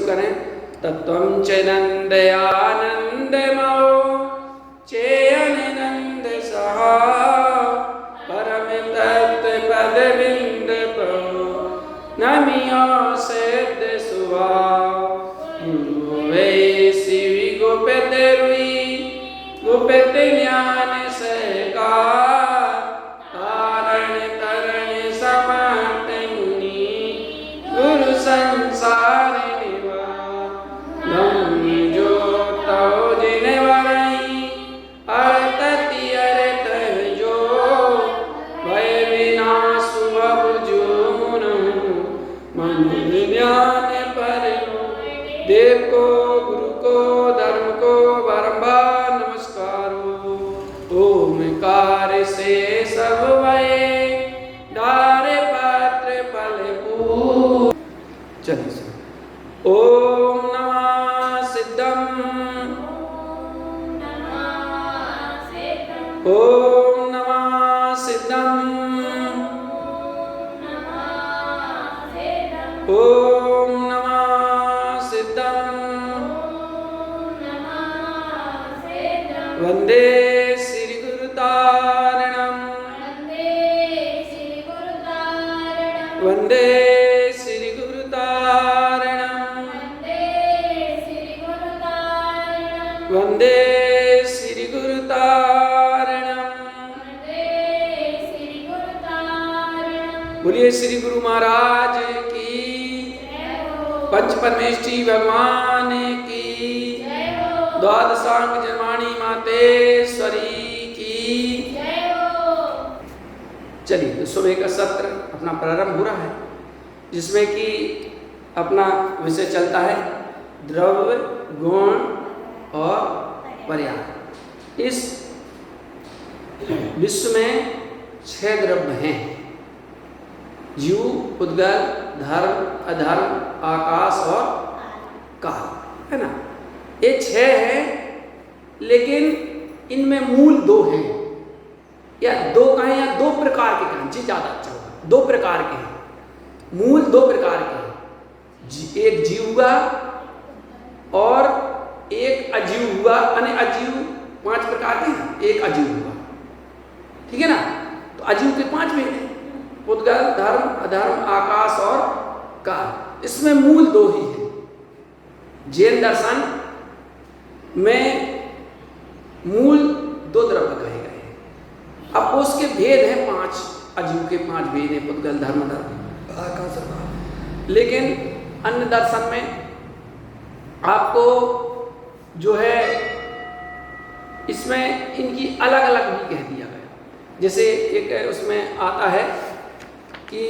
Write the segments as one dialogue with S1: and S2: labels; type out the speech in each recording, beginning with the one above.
S1: करें। तत्वं च नन्दयानन्दमो चेयनिनन्द सहा परम तत्व पदविन्दपो नमिया सिद्ध सुहा वै शिवी गुप्त रुई गुप्त ज्ञान सहकार तारण तरण समर्थ मुनि गुरु संसार निवार नमि जो तौ जिन वरई अरतति अरत जो भय विनाश जो मुनु मनु ज्ञान पर देव को गुरु को धर्म को बारंबार नमस्कार हो। ओमकार से सब भय डारे पात्र फल फूल। चलिए ओम नमः सिद्धम ओम नमः सिद्धम ओम नमः सिद्धम वंदे श्री गुरु तारणम वंदे श्री गुरु तारणम वंदे श्री गुरु तारणम। बोलिए श्री गुरु महाराज की, पंच परमेष्ठी भगवान की, द्वादशांग जन्माणी मातेश्वरी की। चलिए तो सुबह का सत्र अपना प्रारंभ हो रहा है, जिसमें कि अपना विषय चलता है द्रव्य गुण और पर्याय। इस विश्व में 6 द्रव्य हैं, जीव, उद्गल, धर्म, अधर्म, आकाश और काल, है ना। ये 6 हैं, लेकिन इनमें मूल 2 हैं, या 2 कहें या 2 प्रकार के कहें, जी ज़्यादा अच्छा होगा। 2 प्रकार के हैं, मूल 2 प्रकार के हैं। एक जीव हुआ और एक अजीव हुआ, यानी अजीव 5 प्रकार के हैं, एक अजीव हुआ, ठीक है ना। तो अजीव के 5 भेद हैं, उद्गल, धर्म, अधर्म, आकाश और काल। इसमें मूल 2 ही है। जैन दर्शन में मूल 2 द्रव्य कहे गए हैं। अब उसके भेद हैं 5, अजीव के 5 भेद हैं, उद्गल, धर्म, धर्म, आकाश और काल। लेकिन अन्य दर्शन में आपको जो है इसमें इनकी अलग अलग भी कह दिया गया। जैसे एक उसमें आता है कि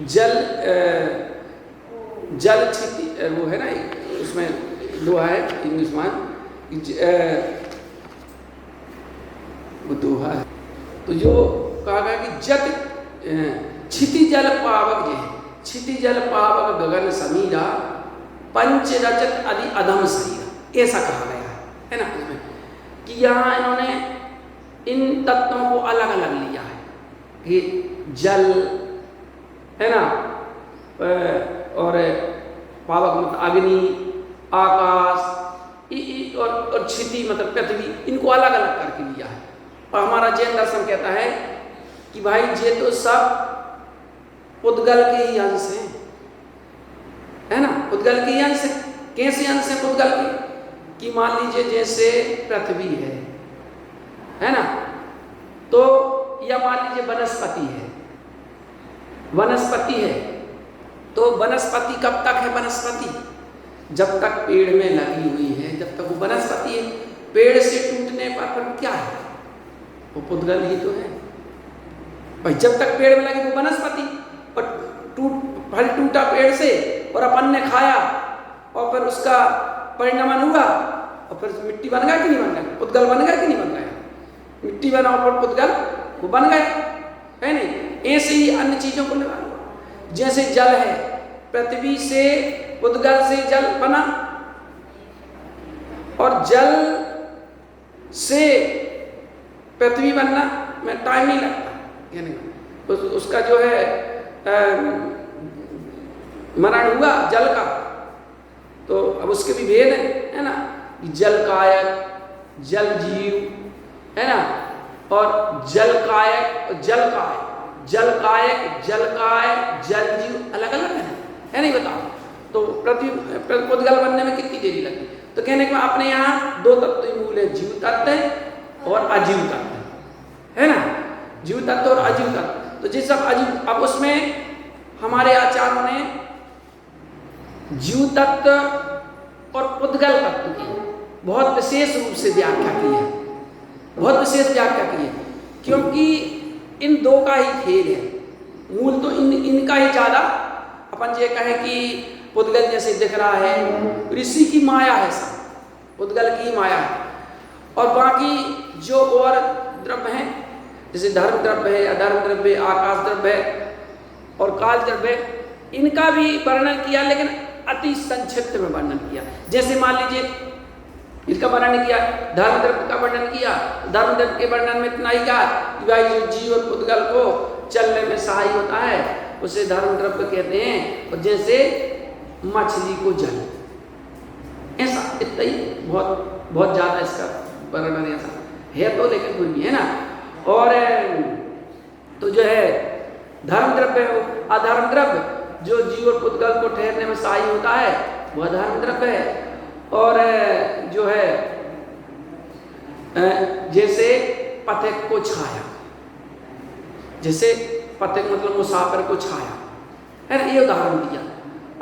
S1: जल क्षिति, वो है ना, उसमें दोहा है इंग्लिश में, वो दोहा है, तो जो कहा गया कि जत क्षिति जल पावक है, क्षिति जल पावक गगन समीरा पंच रचत आदि अधम सहीरा, ऐसा कहा गया है ना उसमें, कि यहाँ इन्होंने इन तत्वों को अलग अलग लिया है कि जल, है ना, और पावक मतलब अग्नि, आकाश और क्षिति मतलब पृथ्वी, इनको अलग अलग करके लिया है। और हमारा जैन दर्शन कहता है कि भाई ये तो सब उद्गल के ही अंश हैं, है ना, उद्गल के ही अंश। कैसे अंश है उद्गल के? कि मान लीजिए जैसे पृथ्वी है ना, तो या मान लीजिए वनस्पति है, वनस्पति है, तो वनस्पति कब तक है वनस्पति? जब तक पेड़ में लगी हुई है, जब तक वो वनस्पति है। पेड़ से टूटने पर क्या है? वो पुद्गल ही तो है भाई। जब तक पेड़ में लगी वो वनस्पति, और फल टूटा पेड़ से और अपन ने खाया और फिर उसका परिणमन हुआ और फिर मिट्टी बन गया कि नहीं बन गया? पुद्गल बन गया कि नहीं बन गया? मिट्टी बना और पुद्गल वो बन गया, है नहीं। ऐसे ही अन्य चीजों को लगा, जैसे जल है, पृथ्वी से उद्गल से जल बना, और जल से पृथ्वी बनना में टाइम नहीं लगता, यानी उसका जो है मरण हुआ जल का, तो अब उसके भी भेद है ना, जल कायक, जल जीव, है ना, और जल कायक, जल काय, जल कायक, जल काय, जल जीव अलग अलग है नहीं बताओ। तो पुद्गल बनने में कितनी देरी लगती? तो कहने के अपने यहाँ दो तत्व मूल है, जीव तत्व और अजीव तत्व, है ना, जीव तत्व और अजीव तत्व। तो जिस सब अजीव, अब उसमें हमारे आचार्यों ने जीव तत्व और पुद्गल तत्व की बहुत विशेष रूप से व्याख्या की है, बहुत विशेष व्याख्या की है, क्योंकि इन दो का ही खेल है। मूल तो इनका ही ज्यादा, अपन ये कहें कि पुद्गल जैसे दिख रहा है, ऋषि की माया है, सब पुद्गल की माया है, और बाकी जो और द्रव्य हैं जैसे धर्म द्रव्य है, अधर्म द्रव्य, आकाश द्रव्य है और काल द्रव्य, इनका भी वर्णन किया, लेकिन अति संक्षिप्त में वर्णन किया। जैसे मान लीजिए इसका वर्णन किया, धर्म द्रव्य का वर्णन किया, धर्म द्रव्य के वर्णन में इतना ही कहा कि भाई जो जीव और पुद्गल को चलने में सहाय होता है उसे धर्म द्रव्य कहते हैं, और जैसे मछली को जल, ऐसा इतना ही, बहुत बहुत ज्यादा इसका वर्णन ऐसा है तो, लेकिन कोई भी है ना। और तो जो है धर्म द्रव्य, अधर्म द्रव्य जो जीव और पुद्गल को ठहरने में सहाय होता है वह धर्म द्रव्य है। और जो है जैसे पथिक को छाया, जैसे पथिक मतलब मुसाफिर को छाया, है ना, ये उदाहरण दिया।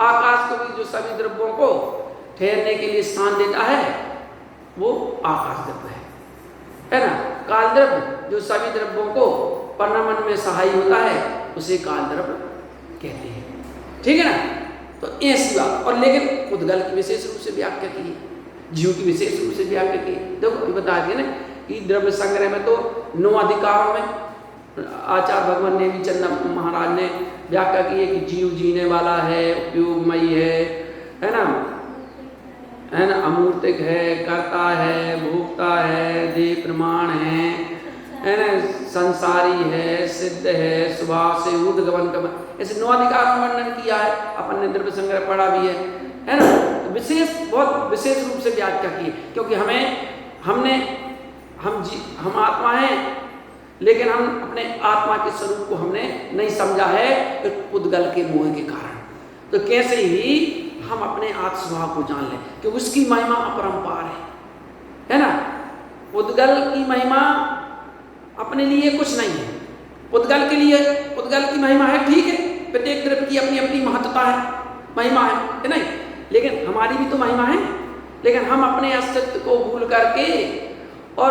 S1: आकाश को भी जो सभी द्रव्यों को ठहरने के लिए स्थान देता है वो आकाश द्रव्य है ना। काल द्रव्य जो सभी द्रव्यों को परिणमन में सहाय होता है उसे काल द्रव्य कहते हैं, ठीक है ना। तो ऐसी बात, और लेकिन पुद्गल की विशेष रूप से व्याख्या की है, जीव की विशेष रूप से व्याख्या की। देखो अभी बता दिया ना कि द्रव्य संग्रह में तो 9 अधिकारों में आचार्य भगवान ने भी, चंद्र महाराज ने व्याख्या की है कि जीव जीने वाला है, उपयोगमयी है ना, अमूर्तिक है, कर्ता है, भोक्ता है, देह प्रमाण है ना, संसारी है, सिद्ध है, स्वभाव से ऊर्ध्वगमन का, ऐसे 9 अधिकारों में वर्णन किया है। अपन ने द्रव्य संग्रह पढ़ा भी है ना। तो विशेष, बहुत विशेष रूप से व्याख्या की, क्योंकि हम आत्मा हैं, लेकिन हम अपने आत्मा के स्वरूप को हमने नहीं समझा है पुद्गल के मोह के कारण। तो कैसे ही हम अपने आत्म स्वभाव को जान लें कि उसकी महिमा अपरंपार है ना। पुद्गल की महिमा अपने लिए कुछ नहीं है, पुद्गल के लिए पुद्गल की महिमा है, ठीक है, प्रत्येक द्रव्य की अपनी अपनी महत्ता है, महिमा है नहीं, लेकिन हमारी भी तो महिमा है। लेकिन हम अपने अस्तित्व को भूल करके और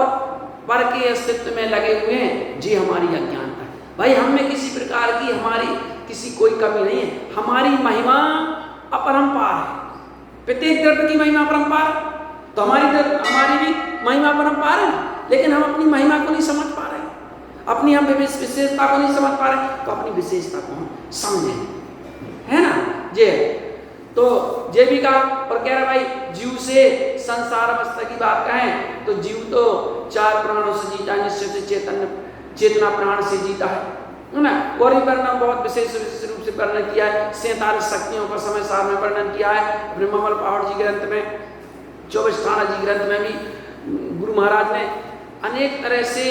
S1: पर के अस्तित्व में लगे हुए हैं, जी हमारी अज्ञानता है। भाई हम में किसी प्रकार की हमारी किसी कोई कमी नहीं है, हमारी महिमा अपरंपार है, प्रत्येक द्रव्य की महिमा अपरंपार, तो हमारी भी महिमा अपरंपार है, लेकिन हम अपनी महिमा को नहीं समझ पा रहे, अपनी हम विशेषता को नहीं समझ पा रहे। तो अपनी विशेषता को हम समझें, है ना जे। तो जे भी कहा और कह रहा भाई जीव से संसार अवस्था की बात कहें तो जीव तो 4 प्राणों से जीता, निश्चय से चेतना प्राण से जीता है ना। और वर्णन बहुत विशेष रूप से वर्णन किया है, 47 शक्तियों का समय सार में वर्णन किया है अपने ममल पहाड़ जी ग्रंथ में, 24 थाना जी ग्रंथ में भी गुरु महाराज ने अनेक तरह से,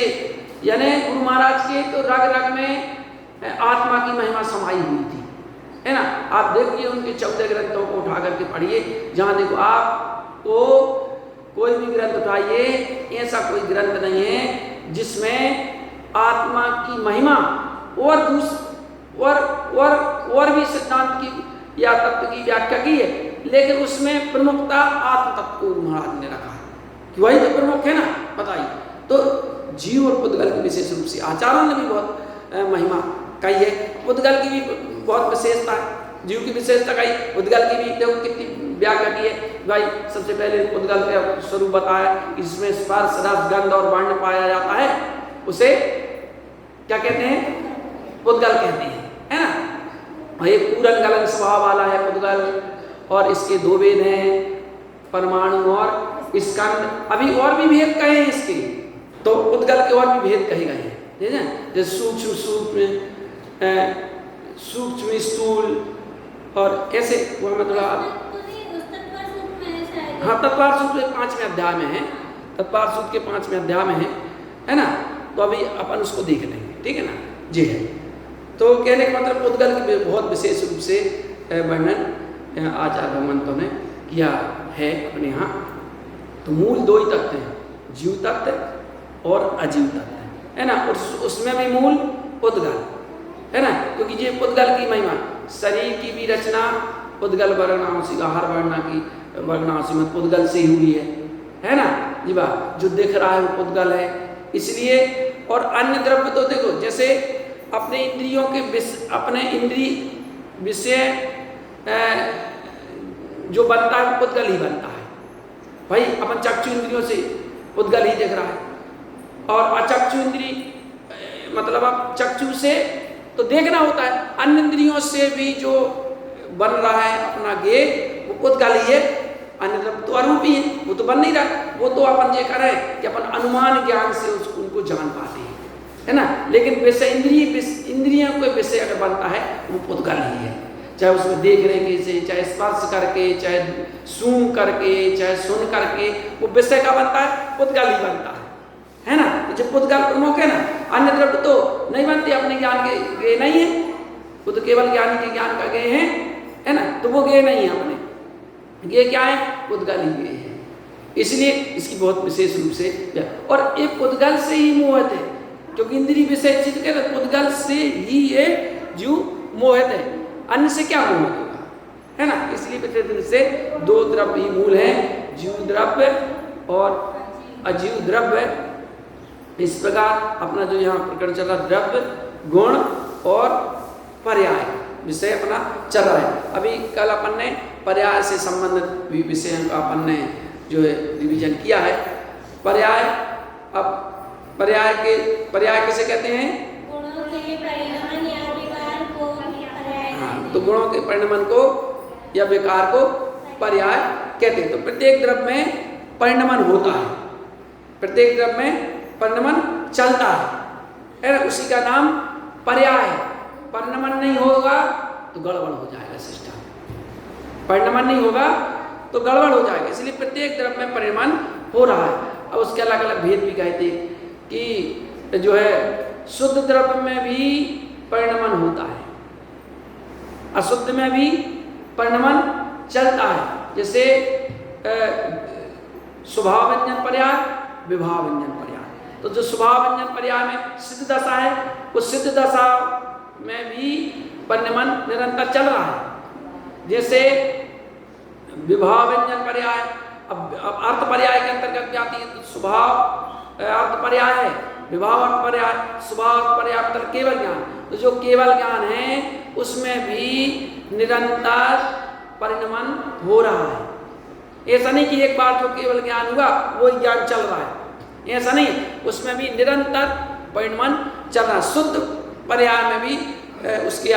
S1: यानी गुरु महाराज के तो रग रग में आत्मा की महिमा समाई हुई थी, है ना। आप देखिए उनके 14 ग्रंथों को उठा करके पढ़िए, जहाँ देखो आप तो कोई भी ग्रंथ उठाइए, ऐसा कोई ग्रंथ नहीं है जिसमें आत्मा की महिमा और भी सिद्धांत की या तत्व की व्याख्या की है, लेकिन उसमें प्रमुखता आत्म तत्व को महाराज ने रखा है कि वही तो प्रमुख है ना, बताइए। तो जीव और पुद्गल की विशेष रूप से आचार्यों ने भी बहुत महिमा कही है, पुद्गल की भी बहुत विशेषता है, जीव की विशेषता कही, पुद्गल की भी देखो कितनी व्याख्या की है भाई। सबसे पहले पुद्गल का स्वरूप बताया, इसमें स्पर्श रस गंध और वर्ण पाया जाता है, उसे क्या कहते हैं, पुद्गल कहते हैं, है ना। ये पूरन गलन स्वभाव वाला है पुद्गल, और इसके 2 वेद हैं, परमाणु और स्कंद। अभी और भी भेद कहे हैं इसके, तो पुद्गल के और भी भेद कहे गए हैं, ठीक है, जैसे सूक्ष्म स्थूल और ऐसे। वो मैं थोड़ा हाँ, तत्पार सूत्र के 5वें अध्याय में है, तत्पार सूत्र के 5वें अध्याय में है ना। तो अभी अपन उसको देख लेंगे, ठीक है ना जी। है तो कहने का मतलब पुद्गल की बहुत विशेष रूप से वर्णन आचार्य भगवंतों ने किया है अपने यहाँ। तो मूल दो ही तत्व हैं, जीव तत्व और अजीव तत्व, है ना। उसमें भी मूल पुद्गल है ना, क्योंकि ये पुद्गल की महिमा, शरीर की भी रचना पुद्गल वर्णांशी का, हर वर्णा की वर्णांशी में पुद्गल से ही हुई है ना जी बात। जो दिख रहा है वो पुद्गल है, इसलिए। और अन्य द्रव्य तो देखो, जैसे अपने इंद्रियों के अपने इंद्रिय विषय जो बनता है वो पुद्गल ही बनता है भाई। अपन चक्षु इंद्रियों से पुद्गल ही दिख रहा है, और अचक्षु इंद्रिय मतलब अब चक्षु से तो देखना होता है, अन्य इंद्रियों से भी जो बन रहा है अपना ज्ञेय वो पुद्गल ही है। अन्य द्रव्य तो अरूप ही है, वो तो बन नहीं रहा, वो तो अपन ये कर रहे हैं कि अपन अनुमान ज्ञान से उनको जान पाते हैं, है ना। लेकिन विषय इंद्रियों के विषय अगर बनता है वो पुद्गल ही है, चाहे उसमें देखने के से, चाहे स्पर्श करके, चाहे सूंघ करके, चाहे सुन करके, वो विषय का बनता है, पुद्गल ही बनता है ना। जो पुद्गल प्रमुख है ना, अन्य द्रव्य तो नहीं बनते, अपने ज्ञान के ज्ञेय नहीं है, वो तो केवल ज्ञानी के ज्ञान का ज्ञेय है ना। तो वो ज्ञेय नहीं है अपने, ज्ञेय क्या है, पुद्गल ही ज्ञेय है। इसलिए इसकी बहुत विशेष रूप से, और एक पुद्गल से ही मोहित है, क्योंकि इंद्रिय विषय चित्त के पुद्गल से ही ये जीव मोहित है, अन्य से क्या मोहित होगा, है ना। इसलिए विशेष से दो द्रव्य ही मूल है, जीव द्रव्य और अजीव द्रव्य। इस प्रकार अपना जो यहाँ प्रकरण चल रहा, द्रव्य, गुण और पर्याय विषय अपना चल रहा है। अभी कल अपन ने पर्याय से संबंधित विषयों का अपन ने जो है रिवीजन किया है। पर्याय, अब पर्याय किसे कहते हैं,
S2: गुणों के परिणाम या विकार को पर्याय।
S1: हाँ, तो गुणों के परिणाम को या विकार को पर्याय कहते हैं। तो प्रत्येक द्रव्य में परिणमन होता है, प्रत्येक द्रव्य में परिणमन चलता है ना, उसी का नाम पर्याय है। परिणमन नहीं होगा तो गड़बड़ हो जाएगा सिस्टम, परिणमन नहीं होगा तो गड़बड़ हो जाएगा। इसलिए प्रत्येक द्रव्य में परिणमन हो रहा है। अब उसके अलग अलग भेद भी कहते हैं कि जो है शुद्ध द्रव्य में भी परिणमन होता है, अशुद्ध में भी परिणमन चलता है। जैसे स्वभाव व्यंजन पर्याय, विभाव व्यंजन पर्याय। तो जो स्वभाव व्यंजन पर्याय में सिद्ध दशा है, उस सिद्ध दशा में भी परिणमन निरंतर चल रहा है। जैसे विभाव व्यंजन पर्याय, अब अर्थ पर्याय के अंतर्गत जाती है, तो स्वभाव अर्थ पर्याय है, विभाव अर्थ पर्याय, स्वभाव अर्थ पर्याय मतलब केवल ज्ञान। तो जो केवल ज्ञान है उसमें भी निरंतर परिणमन हो रहा है। ऐसा नहीं कि एक बार जो केवल ज्ञान हुआ वो ज्ञान चल रहा है, ऐसा नहीं, उसमें भी निरंतर परिणमन चल रहा है। शुद्ध पर्याय में भी उसके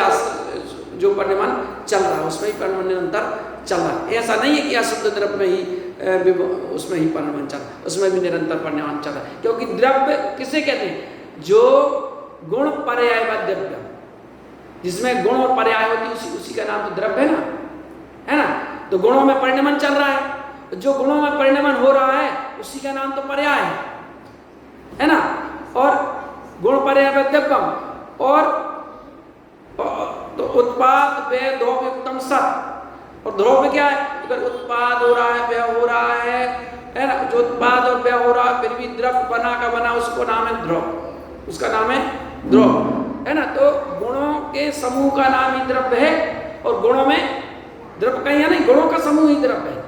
S1: जो परिणमन चल रहा है उसमें ही परिणमन निरंतर चल रहा है। ऐसा नहीं है कि अशुद्ध द्रव्य में ही उसमें ही परिणमन चल रहा है, उसमें भी निरंतर परिणमन चल रहा है। क्योंकि द्रव्य किसे कहते हैं, जो गुण पर्याय व द्रव्य, जिसमें गुण और पर्याय होती है उसी का नाम तो द्रव्य है ना। तो गुणों में परिणमन चल रहा है, जो गुणों में परिणमन हो रहा है उसी का नाम तो पर्याय है ना। और गुण पर्याय व द्रव्यम, और तो उत्पाद व्यय द्रव्युक्तम सत्। और द्रव्य क्या है, अगर उत्पाद हो रहा है, व्यय हो रहा है ना, जो उत्पाद और व्यय हो रहा है फिर भी द्रव्य बना का बना, उसको नाम है द्रव्य, उसका नाम है द्रव्य, है ना। तो गुणों के समूह का नाम ही द्रव्य है, और गुणों में द्रव्य कहीं है नहीं, गुणों का समूह ही द्रव्य है।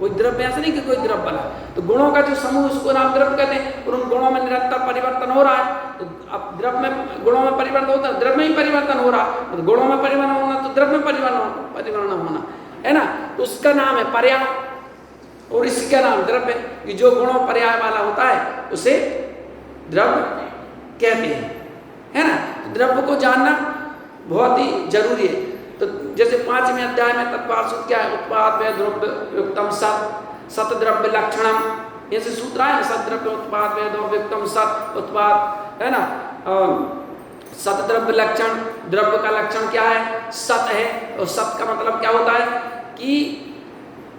S1: कोई द्रव्य ऐसा नहीं कि कोई द्रव्य बना, तो गुणों का जो समूह उसको नाम द्रव्य कहते हैं। और उन गुणों में निरंतर परिवर्तन हो रहा है, तो अब द्रव्य में गुणों में परिवर्तन होता है, द्रव्य में ही परिवर्तन हो रहा है। तो गुणों में परिवर्तन होना तो द्रव्य में परिवर्तन होना है ना, तो उसका नाम है पर्याय, और इसका नाम द्रव्य, कि जो गुणों पर्याय वाला होता है उसे द्रव्य कहते हैं, है ना। तो द्रव्य को जानना बहुत ही जरूरी है। तो जैसे 5वें अध्याय में तत्पार सूत्र क्या है, उत्पाद व्यय द्रव्युक्तम सत्, सत द्रव्य लक्षणम, ऐसे सूत्र है, सत द्रव्य उत्पाद व्यय द्रव्युक्तम सत्, उत्पाद है ना। सत द्रव्य लक्षण, द्रव्य का लक्षण क्या है, सत है। और सत का मतलब क्या होता है कि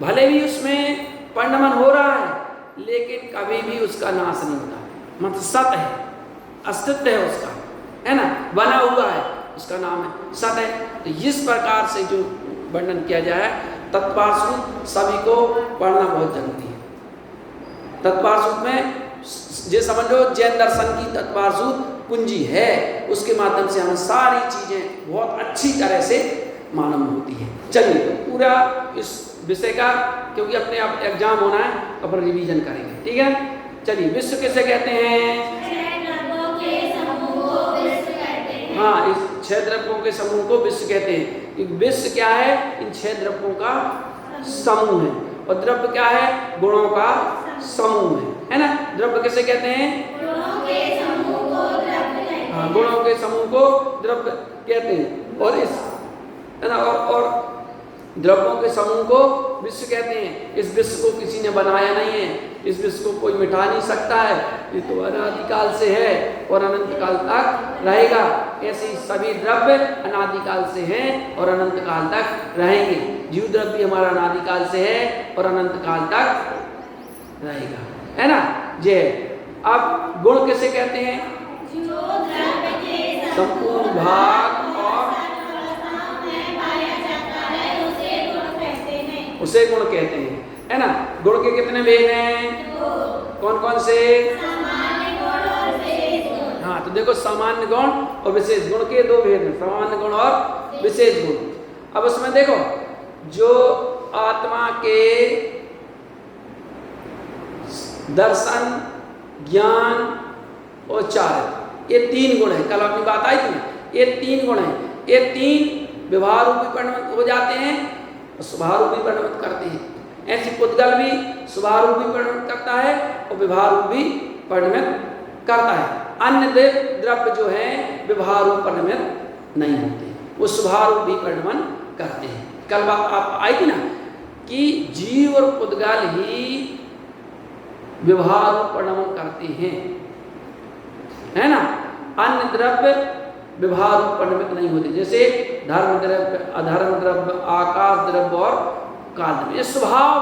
S1: भले भी उसमें परिणमन हो रहा है, लेकिन कभी भी उसका नाश नहीं होता, मतलब सत है, अस्तित्व है उसका, है ना, बना हुआ है, उसका नाम है सत है। तो इस प्रकार से जो वर्णन किया जाए, तत्पार्श्विक सभी को पढ़ना बहुत जरूरी है। तत्पार्श्विक में ये समझ लो जैन दर्शन की तत्पार्श्विक कुंजी है, उसके माध्यम से हमें सारी चीजें बहुत अच्छी तरह से मालूम होती है। चलिए तो पूरा इस विषय का, क्योंकि अपने आप एग्जाम होना है, अपन रिवीजन करेंगे, ठीक है। चलिए, विश्व किसे कहते हैं? हाँ, इस 6 द्रव्यों के समूह को विश्व कहते हैं। कि विश्व क्या है? इन 6 द्रव्यों का समूह है, और द्रव्य क्या है? गुणों का समूह है ना। द्रव्य किसे कहते हैं? गुणों के समूह को द्रव्य कहते हैं। हाँ, गुणों के समूह को द्रव्य कहते हैं, और इस है ना, और द्रव्यों के समूह को विश्व कहते हैं। इस विश्व को किसी ने बनाया नहीं है, इस विश्व को कोई मिटा नहीं सकता है, ये तो अनादिकाल से है और अनंत काल तक रहेगा। ऐसे ही सभी द्रव्य अनादिकाल से हैं और अनंत काल तक रहेंगे। जीव द्रव्य भी हमारा अनादिकाल से है और अनंत काल तक रहेगा, है ना। जे अब गुण किसे कहते हैं? जो द्रव्य के संपूर्ण भाग और उसे गुण कहते हैं, है ना। गुण के कितने भेद हैं? कौन कौन से? सामान्य गुण और विशेष गुण। हाँ, तो देखो, सामान्य गुण और विशेष गुण के 2 भेद हैं, सामान्य गुण और विशेष गुण। अब उसमें देखो, जो आत्मा के दर्शन, ज्ञान और चारित्र, ये 3 गुण है। कल अपनी बात आई थी, ये 3 गुण है। ये 3 व्यवहार रूपी परिणमित हो जाते हैं, स्वभाव रूपी परिणमित करते हैं। ऐसी पुद्गल भी स्वभाव रूपी परिणमित करता है और व्यवहार रूपी परिणमित करता है। अन्य द्रव्य जो है व्यवहार रूप परिणमित नहीं होते, वो स्वभाव रूपी परिणमन करते हैं। कल बात आप आई थी ना कि जीव और पुद्गल ही व्यवहार रूप परिणमन करते हैं, है ना। अन्य द्रव्य व्यवहार रूप परिणमित नहीं होते, जैसे धर्म द्रव्य, अधर्म द्रव्य, आकाश द्रव्य और काल द्रव्य, ये स्वभाव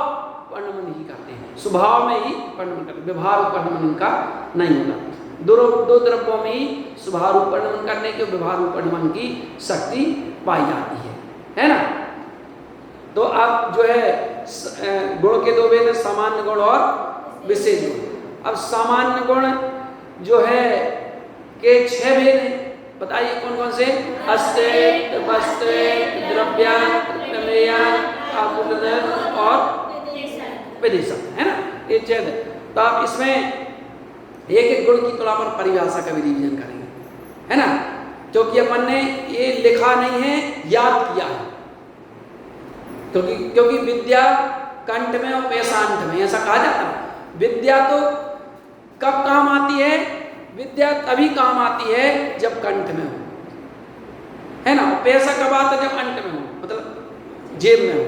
S1: परिणमन ही करते हैं, स्वभाव में ही परिणमन करते हैं, व्यवहार रूप परिणमन इनका नहीं होता। दो द्रव्यों में ही स्वभाव रूप परिणमन करने के, व्यवहार रूप परिणमन की शक्ति पाई जाती है ना। तो अब जो है गुण के 2 भेद हैं, सामान्य गुण और विशेष गुण। अब सामान्य गुण जो है के 6 भेद हैं, बताइए कौन कौन से? अस्तित्व, वस्तुत्व, द्रव्यान, प्रमेयान, आकुलन और विदेशक, है ना। ये 6 है। तो आप इसमें एक एक गुण की तुलना पर परिभाषा का भी रिवीजन करेंगे, है ना, क्योंकि अपन ने ये लिखा नहीं है, याद किया है। क्योंकि विद्या कंठ में और पैसांठ में, ऐसा कहा जाता है। विद्या तो कब काम आती है? विद्या तभी काम आती है जब कंठ में हो, है ना। पैसा कब आता है? जब अंट में हो, मतलब जेब में हो,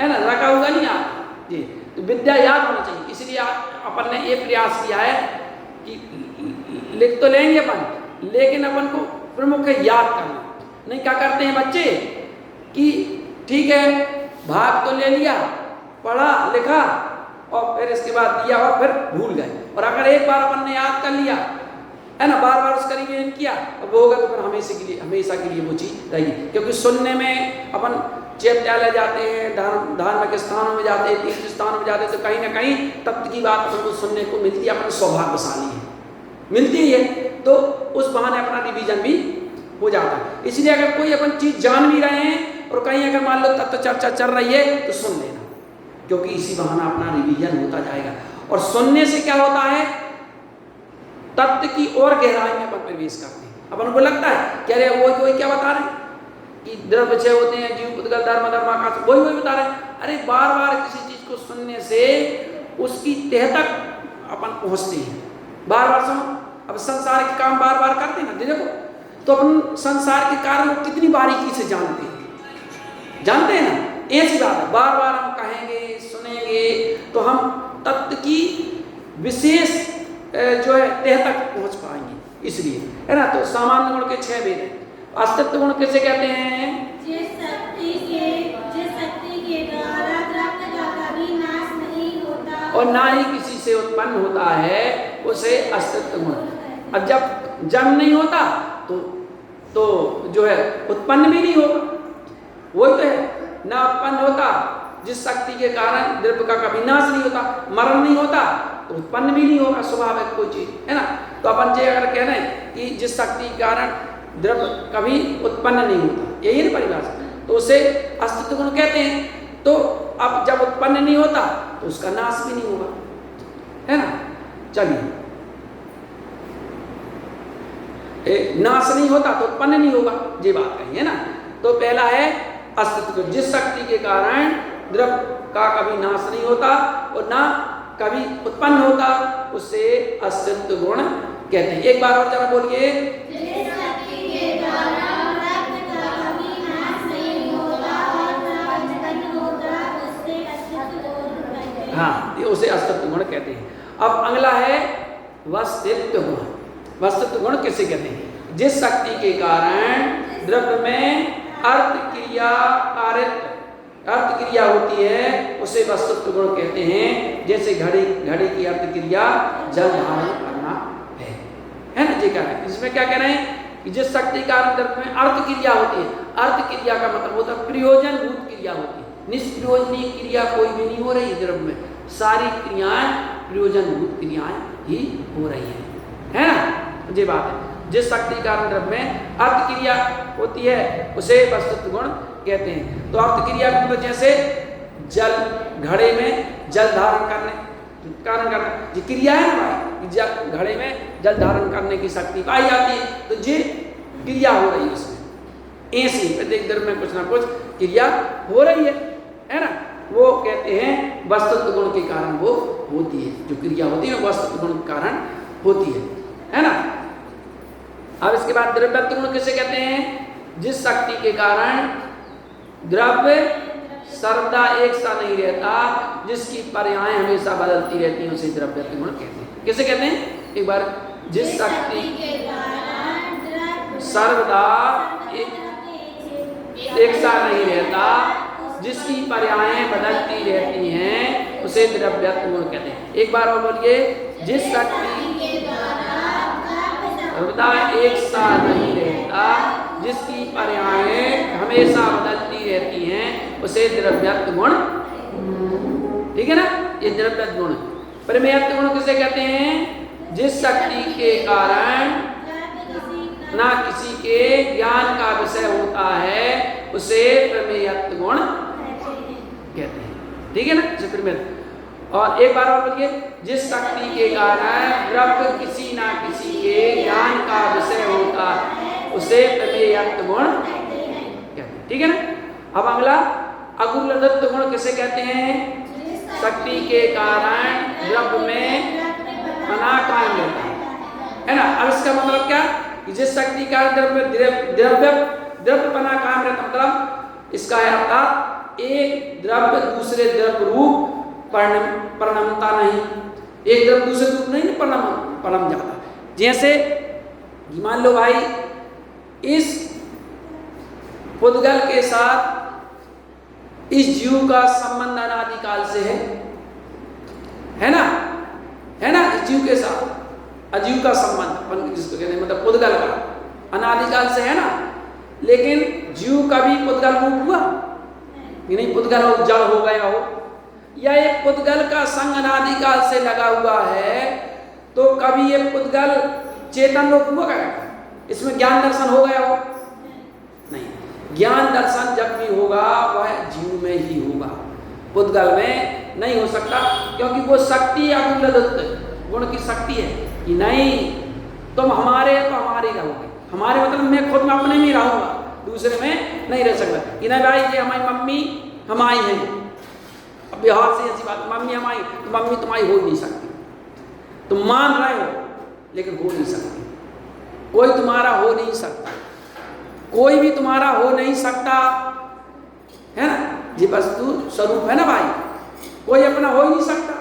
S1: है ना, रखा हुआ नहीं आप जी। तो विद्या याद होना चाहिए, इसलिए अपन ने ये प्रयास किया है कि लिख तो लेंगे अपन, लेकिन अपन को प्रमुख है याद करना। नहीं क्या करते हैं बच्चे कि ठीक है भाग तो ले लिया, पढ़ा लिखा और फिर इसके बाद दिया और फिर भूल गए। और अगर एक बार अपन ने याद कर लिया, है ना, बार बार उसका रिवीजन किया, अब वो होगा तो फिर हमेशा के लिए वो चीज रहेगी। क्योंकि सुनने में अपन चैत्यालय जाते हैं, धार्मिक स्थानों में जाते हैं, तीर्थ स्थानों में जाते हैं, तो कहीं ना कहीं तत्व की बात अपन को सुनने को मिलती है, अपन सौभाग्यशाली है, मिलती है। तो उस बहाने अपना रिवीजन भी हो जाता है। इसलिए अगर कोई अपन चीज जान भी रहे हैं और कहीं अगर मान लो तत्व चर्चा चल रही है तो सुन लेना, क्योंकि इसी बहाना अपना रिवीजन होता जाएगा। और सुनने से क्या होता है? तत्व की और गहराई में अपन प्रवेश करते हैं। अपन को लगता है कि अरे वही क्या बता रहे हैं कि द्रव्य 6 होते हैं, जीव, पुद्गल, धर्म, आकाश, वही बता रहे हैं। अरे बार बार किसी चीज को सुनने से उसकी तह तक अपन पहुंचते हैं। बार बार सुनो, अब संसार के काम बार बार करते हैं ना, देखो तो अपन संसार के कार्य को कितनी बारीकी से जानते हैं ना। ऐसी बात है, बार बार हम कहेंगे, सुनेंगे तो हम तत्व की विशेष जो है तह तक पहुंच पाएंगे, इसलिए, है ना। तो सामान्य गुण के 6 भेद हैं। अस्तित्व गुण किसे कहते हैं? जिस शक्ति के द्वारा द्रव्य का कभी नाश नहीं और ना ही किसी से उत्पन्न होता है, उसे अस्तित्व गुण। अब जब जन्म नहीं होता तो जो है उत्पन्न भी नहीं होगा, वही तो है। ना उत्पन्न होता, जिस शक्ति के कारण द्रव्य का कभी नाश नहीं होता, मरण नहीं होता, तो उत्पन्न भी नहीं होगा, स्वाभाविक कोई चीज है ना। तो अपन ये अगर कह रहे हैं कि जिस शक्ति के कारण द्रव्य कभी उत्पन्न नहीं होता, यही है परिभाषा, तो उसे अस्तित्व गुण कहते हैं। तो अब जब उत्पन्न नहीं होता तो उसका नाश भी नहीं होगा, है ना। चलिए, नाश नहीं होता तो उत्पन्न नहीं होगा, ये बात कही है ना। तो पहला है अस्तित्व, जिस शक्ति के कारण द्रव्य का कभी नाश नहीं होता और ना कभी उत्पन्न होता, उसे अस्तित्व गुण कहते हैं। एक बार और जरा बोलिए।
S2: जिस शक्ति के द्वारा द्रव्य का कभी नाश नहीं होता और ना उत्पन्न होता, उसे अस्तित्व गुण कहते हैं।
S1: हाँ, ये उसे अस्तित्व गुण कहते हैं। अब अगला है वस्तित्व गुण। वस्तित्व गुण किसे कहते हैं? जिस शक्ति के कारण द्रव्य में अर्थ क्रिया कारित्व, अर्थ क्रिया होती है, उसे वस्तित्व गुण कहते हैं। जैसे घड़ी की अर्थ क्रिया जल धारण करना है ना। जी क्या है, इसमें क्या कह रहे हैं कि जिस शक्ति के कारण द्रव्य में अर्थ क्रिया होती है, अर्थ क्रिया का मतलब होता है प्रयोजन भूत क्रिया होती है। निष्प्रयोजनीय क्रिया कोई भी नहीं हो रही है द्रव्य में, सारी क्रियाएं प्रयोजन भूत क्रियाएं ही हो रही है ना। ये बात है, जिस शक्ति कारण द्रव्य में अर्थ क्रिया होती है, उसे वस्तित्व गुण कहते हैं। तो अर्थ क्रिया का मतलब जैसे जल, घड़े में जल धारण करने कारण करना, ये क्रिया है ना भाई, घड़े में जल धारण करने की शक्ति पाई जाती है, तो ये क्रिया हो रही है इसमें। ऐसी प्रत्येक द्रव्य में कुछ ना कुछ क्रिया हो रही है ना। वो कहते हैं वस्तित्व गुण के कारण वो होती है, जो क्रिया होती है वस्तित्व गुण के कारण होती है ना। अब इसके बाद द्रव्यत्व गुण किसे कहते हैं? जिस शक्ति के कारण द्रव्य सर्वदा एक सा नहीं रहता, जिसकी पर्यायें हमेशा बदलती रहती हैं, उसे द्रव्यत्व गुण कहते हैं। किसे कहते हैं? एक बार, जिस शक्ति सर्वदा एक सा नहीं रहता, जिसकी पर्यायें बदलती रहती हैं, उसे द्रव्यत्व गुण कहते हैं। एक बार और बोलिए। जिस शक्ति सर्वदा एक सा नहीं रहता, जिसकी पर्यायें हमेशा बदलती रहती हैं, उसे द्रव्यत्व गुण, ठीक है ना। ये द्रव्यत्व गुण। प्रमेयत्व गुण किसे कहते हैं? जिस शक्ति के कारण ना किसी के ज्ञान का विषय होता है, उसे प्रमेयत्व गुण कहते हैं, ठीक है ना। जैसे प्रमेय। और एक बार और बोलिए। जिस शक्ति के कारण द्रव्य किसी ना किसी के ज्ञान का विषय होता है, उसे प्रमेयत्व गुण कहते हैं, ठीक है ना। अब अगला अगुलतत्व गुण किसे कहते हैं? शक्ति के कारण द्रव्य में पना कायम रहता है ना। अब इसका मतलब क्या कि जिस शक्ति का द्रव्य पना कायम रहता, मतलब इसका है अर्थात एक द्रव्य दूसरे द्रव्य रूप परिणमता नहीं, एक द्रव्य दूसरे रूप नहीं परिणम जाता। जैसे मान लो भाई, इस पुद्गल के साथ इस जीव का संबंध अनादिकाल से है ना, इस जीव के साथ अजीव का संबंध जिसको कहते हैं, मतलब पुद्गल का अनादिकाल से है ना। लेकिन जीव का भी पुद्गल रूप हुआ कि नहीं? पुद्गल हो, जड़ हो गया हो, या एक पुद्गल का संग अनादिकाल से लगा हुआ है, तो कभी ये पुद्गल चेतन रूप हुआ क्या? इसमें ज्ञान दर्शन हो गया हो? नहीं, ज्ञान दर्शन जब भी होगा वह जीव में ही होगा, पुद्गल में नहीं हो सकता, क्योंकि वो शक्ति अगुलतत्व गुण की शक्ति है कि नहीं तुम हमारे तो हमारे रहोगे। हमारे मतलब मैं खुद में अपने में रहूंगा, दूसरे में नहीं रह सकता कि नहीं भाई ये हमारी मम्मी हमारी है। अब बिहार से ऐसी बात, मम्मी हमारी, तो मम्मी तुम्हारी हो ही नहीं सकती। तुम मान रहे हो लेकिन हो नहीं सकती, कोई तुम्हारा हो नहीं सकता, कोई भी तुम्हारा हो नहीं सकता, है ना। ये वस्तु स्वरूप है ना भाई, कोई अपना हो ही नहीं सकता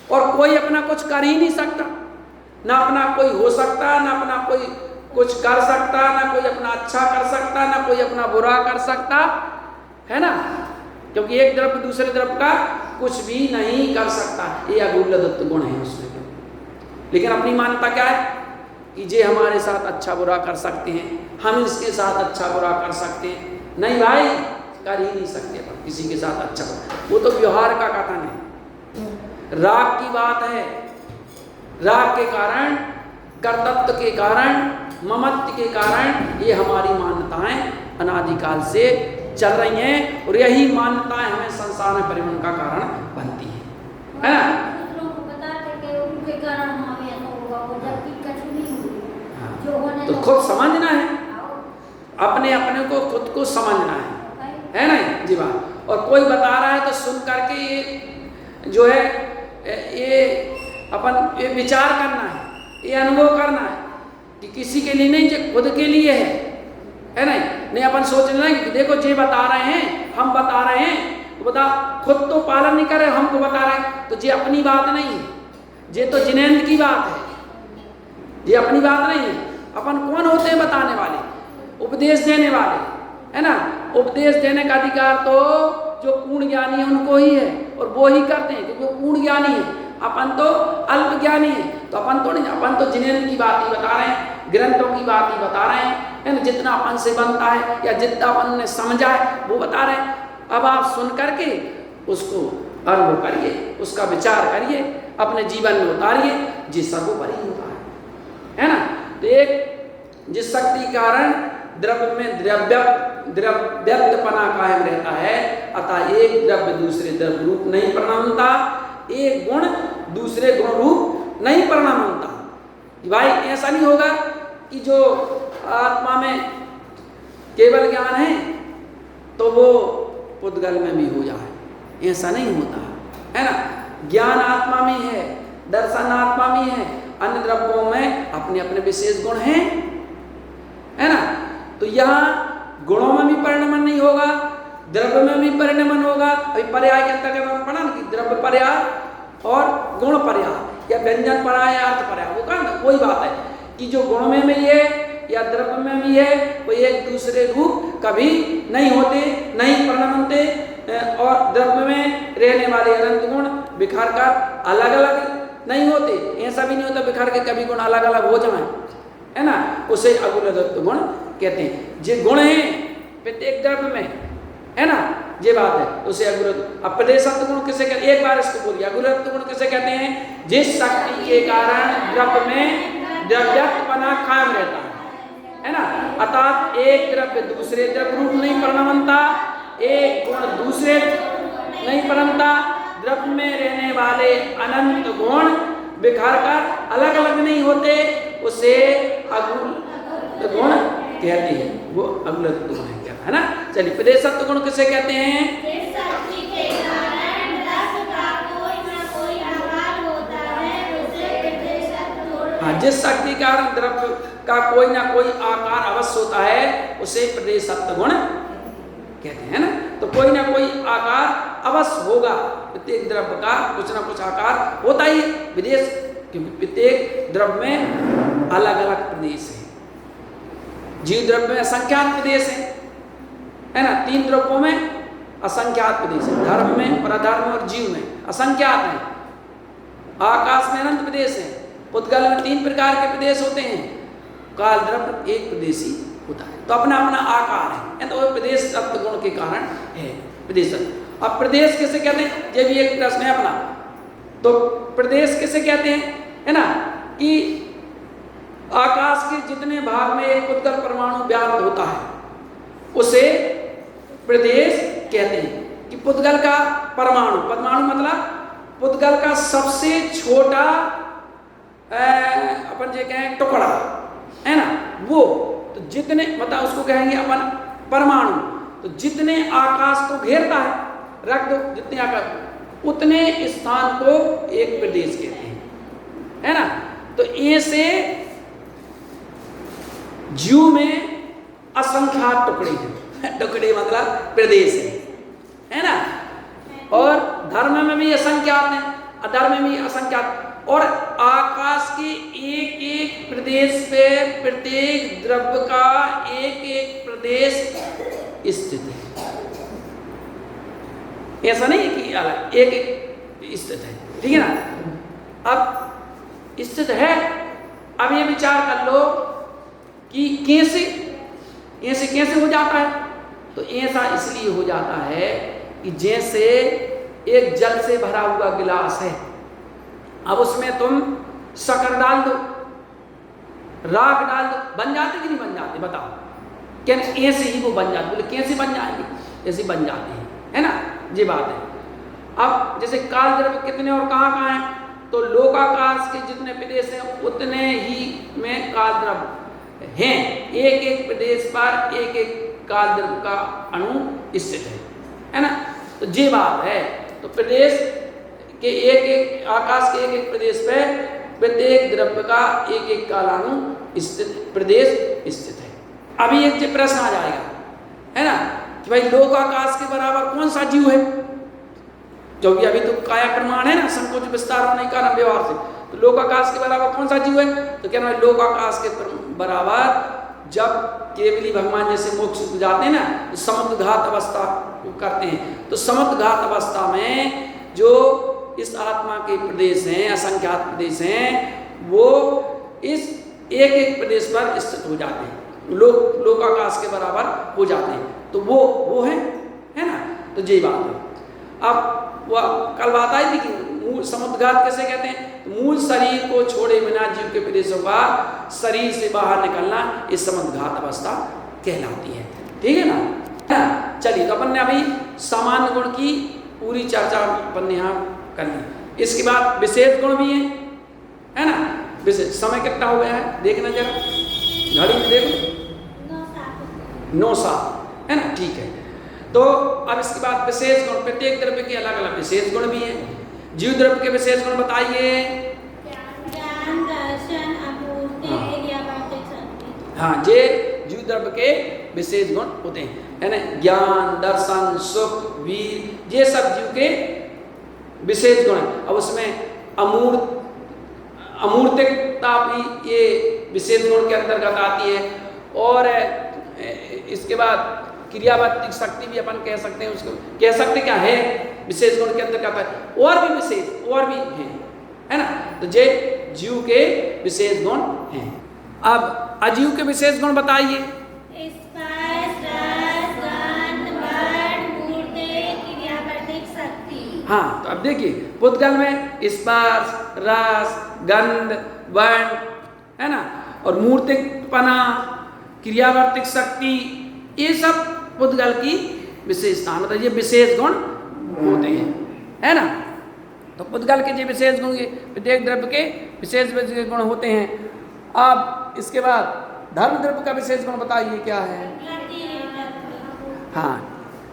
S1: और कोई अपना कुछ कर ही नहीं सकता, ना अपना कोई हो सकता, ना अपना कोई कुछ कर सकता, ना कोई अपना अच्छा कर सकता, ना कोई अपना बुरा कर सकता, है ना। क्योंकि एक द्रव्य दूसरे द्रव्य का कुछ भी नहीं कर सकता। ये अगुलदत्त गुण है उसमें। लेकिन अपनी मान्यता क्या है कि जे हमारे साथ अच्छा बुरा कर सकते हैं, हम इसके साथ अच्छा बुरा कर सकते हैं। नहीं भाई, कर ही नहीं सकते पर किसी के साथ अच्छा बुरा। वो तो व्यवहार का कथन है, राग की बात है। राग के कारण, कर्तव्य के कारण, ममत्व के कारण ये हमारी मान्यताएं अनादिकाल से चल रही हैं और यही मान्यताएं हमें संसार में परिवर्तन का कारण बनती हैं, है ना?
S2: दूसरों को बताते कि उनके कारण हमें ऐसा होगा, वो जबकि कुछ नहीं हुआ। जो होने
S1: तो खुद समझना है, अपने अपने को खुद को समझना है ना जी बात। और कोई बता रहा है तो सुन करके ये जो है ये अपन ये विचार करना है, ये अनुभव करना है कि किसी के लिए नहीं, जो खुद के लिए है नहीं अपन सोचना है कि देखो जे बता रहे हैं, हम बता रहे हैं, तो बता खुद तो पालन नहीं करे, हमको बता रहे हैं, तो ये अपनी बात नहीं है, ये तो जिनेंद्र की बात है, ये अपनी बात नहीं है। अपन कौन होते हैं बताने वाले, उपदेश देने वाले, है ना? उपदेश देने का अधिकार तो जो पूर्ण ज्ञानी है उनको ही है और वो ही करते हैं, क्योंकि वो पूर्ण ज्ञानी है। अपन तो अल्प ज्ञानी है, तो अपन तो नहीं, अपन तो जिनेंद्र की बात ही बता रहे हैं, ग्रंथों की बात ही बता रहे हैं, है ना? जितना अपन से बनता है या जितना अपन ने समझा है वो बता रहे हैं। अब आप सुन करके उसको अनुभव करिए, उसका विचार करिए, अपने जीवन में उतारिए, जिस सर्वोपरि होता है ना? तो एक जिस शक्ति कारण द्रव्य में द्रव्यत्वपना कायम रहता है, अतः एक द्रव्य दूसरे द्रव्य रूप नहीं परिणमता, एक गुण दूसरे गुण रूप नहीं परिणमता। भाई ऐसा नहीं होगा कि जो आत्मा में केवल ज्ञान है तो वो पुद्गल में भी हो जाए, ऐसा नहीं होता है ना? ज्ञान आत्मा में है, दर्शन आत्मा में है, अन्य द्रव्यों में अपने अपने विशेष गुण हैं, है ना? तो यहाँ गुणों में भी परिणमन नहीं होगा, द्रव्य में भी परिणमन होगा। अभी पर्याय के अंतर्गत हम पढ़ा ना कि द्रव्य पर्याय और गुण पर्याय या व्यंजन पर्याय या अर्थ पर्याय, वो कहा वही बात है कि जो गुण में भी है या द्रव्य में भी है वो एक दूसरे रूप कभी नहीं होते, नहीं परिणमते, और द्रव्य में रहने वाले अनंत गुण बिखर कर अलग अलग नहीं होते। ऐसा भी नहीं होता बिखर के कभी गुण अलग अलग हो जाए, है ना? उसे अगुलदत्त गुण कहते हैं। जे गुण है प्रत्येक द्रव्य में, है ना? ये बात है, उसे अगुलदत्त। अब प्रदेशत्व गुण किसे कहते हैं? एक बार इसको बोलिए, अगुलदत्त गुण किसे कहते हैं? जिस शक्ति के कारण द्रव्य में द्रव्यत्वपना कायम रहता है ना? अर्थात एक द्रव्य दूसरे द्रव्य रूप नहीं परिणमता, एक गुण दूसरे नहीं परिणमता, द्रव्य में रहने वाले अनंत गुण बिखर कर अलग अलग नहीं होते, उसे अगुल गुण कहते हैं। वो अगुलदत्त गुण है ना? चलिए, प्रदेशत्व गुण किसे कहते हैं? हाँ, जिस शक्ति के कारण द्रव्य का कोई ना कोई आकार अवश्य होता है उसे प्रदेशत्व गुण कहते हैं ना? तो कोई ना कोई आकार अवश्य होगा, प्रत्येक द्रव्य का कुछ ना कुछ आकार होता ही विदेश, क्योंकि प्रत्येक द्रव्य में अलग अलग प्रदेश है। जीव द्रव्य में असंख्यात प्रदेश है ना? 3 द्रव्यों में असंख्यात प्रदेश है, धर्म में, परधर्म और जीव में असंख्यात है। आकाश में अनंत प्रदेश है, पुद्गल में 3 प्रकार के प्रदेश होते हैं, काल द्रव्य एक प्रदेशी होता है। तो अपना अपना आकार है, तो प्रदेश तत्व गुण के कारण है प्रदेश। अब प्रदेश किसे कहते हैं? ये भी एक प्रश्न है अपना। तो प्रदेश किसे कहते हैं, है ना? कि आकाश के जितने भाग में एक पुद्गल परमाणु व्याप्त होता है उसे प्रदेश कहते हैं। कि पुद्गल का परमाणु, परमाणु मतलब पुद्गल का सबसे छोटा अपन जो कहें टुकड़ा, है ना? वो तो जितने मतलब उसको कहेंगे अपन परमाणु, तो जितने आकाश को घेरता है, रख दो जितने आकाश, उतने स्थान को एक प्रदेश कहते हैं, है ना? तो ऐसे जीव में असंख्यात टुकड़े हैं, टुकड़े मतलब प्रदेश है ना? और धर्म में भी असंख्यात है, अधर्म में भी असंख्यात, और आकाश के एक एक प्रदेश पे प्रत्येक द्रव्य का एक एक प्रदेश स्थित है। ऐसा नहीं कि अलग, एक एक स्थित है, ठीक है ना। अब स्थित है, अब ये विचार कर लो कि कैसे ऐसे कैसे हो जाता है। तो ऐसा इसलिए हो जाता है कि जैसे एक जल से भरा हुआ गिलास है, अब उसमें तुम शक्कर डाल दो, राख डाल दो, बन जाते कि नहीं बन जाते बताओ। क्या ऐसे ही वो बन जाते, बोले कैसे बन जाएंगे, ऐसे बन जाते हैं, है ना, ये बात है। अब जैसे काल द्रव्य कितने और कहाँ कहाँ हैं, तो लोकाकाश के जितने प्रदेश हैं उतने ही में काल द्रव्य हैं। एक एक प्रदेश पर एक एक काल द्रव्य का अणु स्थित है ना। तो ये बात है। तो प्रदेश के एक एक आकाश के एक एक प्रदेश पे प्रत्येक द्रव्य का एक एक कालाणु स्थित प्रदेश स्थित है। अभी एक प्रश्न आ जाएगा, है ना, कि भाई लोकाकाश के बराबर कौन सा जीव है, क्योंकि अभी तो काया प्रमाण है ना, संकोच विस्तार होने का व्यवहार से। तो लोकाकाश के बराबर कौन सा जीव है, तो कहना है लोकाकाश के बराबर जब केवली भगवान जैसे मोक्ष जाते हैं ना, तो समुद्र घात अवस्था करते हैं, तो समुद्र घात अवस्था में जो इस आत्मा के प्रदेश हैं, असंख्यात प्रदेश हैं, वो इस एक एक प्रदेश पर स्थित हो जाते हैं, लोकाकाश के बराबर हो जाते हैं। तो वो है ना। तो यही बात है। अब वह कल बात आई थी कि मूल समुद्रघात कैसे कहते हैं, मूल शरीर को छोड़े बिना जीव के प्रदेशों का शरीर से बाहर निकलना इस समुद्रघात अवस्था कहलाती है, ठीक है ना। चलिए, तो अपन ने अभी सामान्य गुण की पूरी चर्चा अपन ने यहाँ कर ली। इसके बाद विशेष गुण भी है ना। विशेष समय कितना हो गया है देखना जरा, घड़ी में देखो, 9:07 है ना, ठीक है। तो अब इसके बाद विशेष गुण, प्रत्येक द्रव्य के अलग अलग विशेष गुण भी हैं। जीव द्रव्य के विशेष गुण बताइए।
S2: ज्ञान, दर्शन, आपूर्ति, क्रियावाचक शक्ति।
S1: हाँ, ये जीव द्रव्य के विशेष गुण होते हैं, है ना। ज्ञान, दर्शन, सुख, वीर, ये सब जीव के विशेष गुण है। अब उसमें अमूर्तिकता भी ये विशेष गुण के अंतर्गत आती है। और इसके बाद क्रियावाचक शक्ति भी अपन कह सकते हैं, उसको कह सकते क्या है, विशेष गुण के अंतर्गत है। और भी विशेष और भी है ना। तो ये जीव के विशेष गुण हैं। अब अजीव के विशेष गुण बताइए।
S2: स्पर्श, रस, गंध, वर्ण, मूर्ति, क्रियावाचक शक्ति।
S1: हाँ, तो अब देखिए पुद्गल में स्पर्श, रस, गंध, वर्ण, है ना, और मूर्तिकपना, क्रियावर्तिक शक्ति, ये सब पुद्गल की विशेषता, मतलब ये विशेष गुण होते हैं, है ना। तो पुद्गल के ये विशेष गुण, प्रत्येक द्रव्य के विशेष गुण होते हैं। अब इसके बाद धर्म द्रव्य का विशेष गुण बताइए क्या है। हाँ,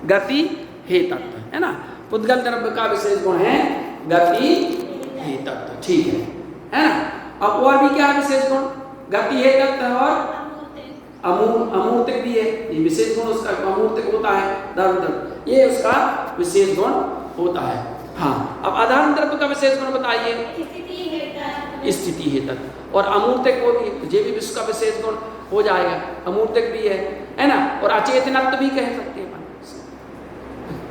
S1: गति हेतत्व, है ना। पुद्गल द्रव्य का विशेष गुण है गति हेतत्व, ठीक है ना। अब और भी क्या है विशेष गुण, गति हेतत्व और अमूर्तिक भी है, ये विशेष गुण उसका अमूर्तिक होता है। धर्म द्रव्य ये उसका विशेष गुण होता है। हाँ, अब अधर्म द्रव्य का विशेष गुण बताइए। स्थिति हेतु। और अमूर्तिक वो भी, ये भी विश्व का विशेष गुण हो जाएगा, अमूर्तिक भी है ना। और अचेतनत्व भी कह सकते हैं,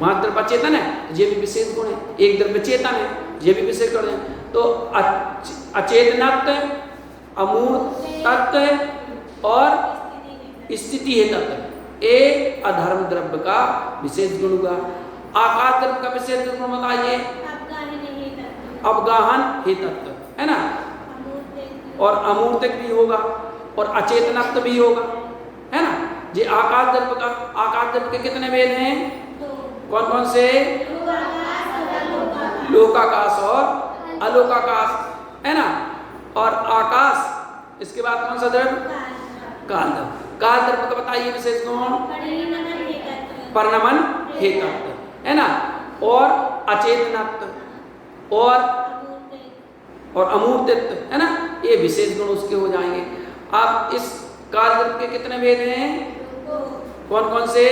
S1: वहां द्रव्य अचेतन है, ये भी विशेष गुण है। एक द्रव्य चेतन है, ये भी विशेष गुण है। तो अचेतनत्व, अमूर्तत्व और स्थिति हेतत्व, ये अधर्म द्रव्य का विशेष गुण हुआ। आकाश द्रव्य का विशेष गुण बताइए। अवगाहन हेतत्व, है ना, और अमूर्तिक भी होगा और अचेतनत्व भी होगा, है ना। ये आकाश द्रव्य का, आकाश द्रव्य के कितने भेद हैं, कौन कौन से, लोकाकाश और अलोकाकाश, है ना। और आकाश, इसके बाद कौन सा द्रव्य, काल द्रव्य। काल द्रव्य का बताइए विशेष गुण, परिणमन हेतत्व, है ना, और अचेतनत्व और अमूर्तित्व, है ना, ये विशेष गुण उसके हो जाएंगे। अब इस काल द्रव्य के कितने भेद हैं, कौन कौन से,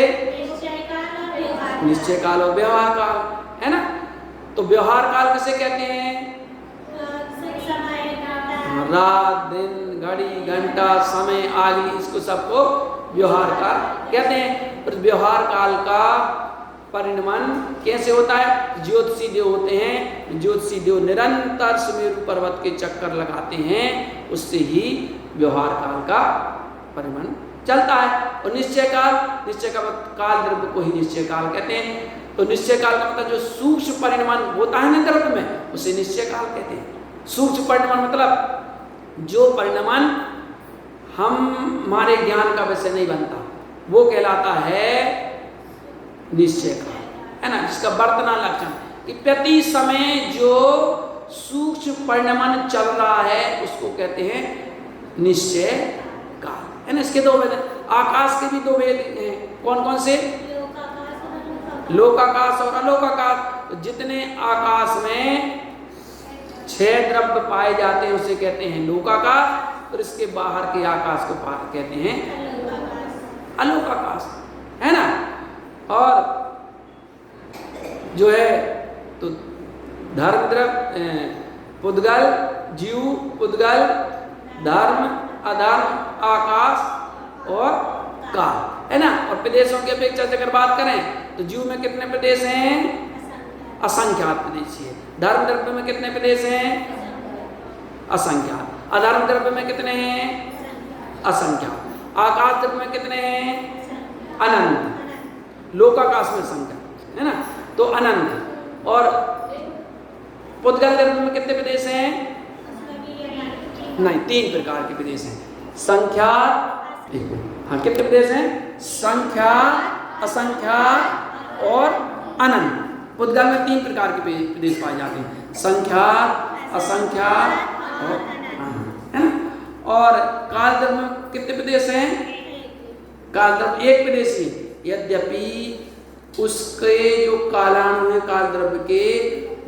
S1: निश्चय काल और व्यवहार काल, है ना। तो व्यवहार काल किसे कहते हैं, रात, दिन, घड़ी, घंटा, समय आदि, इसको सबको व्यवहार काल कहते हैं। और व्यवहार काल का परिणमन कैसे होता है? ज्योतिषी देव होते हैं, ज्योतिषी देव निरंतर सुमेरु पर्वत के चक्कर लगाते हैं, उससे ही व्यवहार काल का परिणमन चलता है। और निश्चय काल का काल द्रव्य को ही निश्चय काल कहते हैं। तो निश्चय काल का मतलब जो सूक्ष्म परिणमन होता है ना द्रव्य में, उसे निश्चय काल कहते हैं। सूक्ष्म परिणमन मतलब जो परिणमन हमारे ज्ञान का विषय नहीं बनता, वो कहलाता है निश्चय काल, है ना, जिसका वर्तना लक्षण कि प्रति समय जो सूक्ष्म परिणमन चल रहा है उसको कहते हैं निश्चय काल, है ना। इसके दो भेद हैं। आकाश के भी दो भेद हैं। कौन कौन से? लोकाकाश और अलोकाकाश। तो जितने आकाश में 6 द्रव्य पाए जाते हैं उसे कहते हैं लोकाकाश, और इसके बाहर के आकाश को कहते हैं अलोकाकाश, है ना। और जो है तो धर्म द्रव्य, पुद्गल, जीव, पुद्गल, धर्म, अधर्म, आकाश और काल, है ना। और प्रदेशों की अपेक्षा से अगर बात करें तो जीव में कितने प्रदेश हैं? असंख्यात प्रदेश है। धर्म द्रव्य में कितने प्रदेश हैं? असंख्यात। अधर्म द्रव्य में कितने हैं? असंख्यात। आकाश द्रव्य में कितने हैं? अनंत। लोकाकाश में संख्या, है ना, तो अनंत। और पुद्गल द्रव्य में कितने प्रदेश हैं? नहीं, 3 प्रकार के प्रदेश हैं। संख्यात, हाँ, कितने प्रदेश हैं? संख्यात, असंख्यात और अनंत। पुद्गल में 3 प्रकार के प्रदेश पाए जाते हैं, संख्यात, असंख्यात और अनंत, है ना। और काल द्रव्य में कितने प्रदेश हैं? काल द्रव्य 1 प्रदेश है, यद्यपि उसके जो कालाणु है काल द्रव्य के,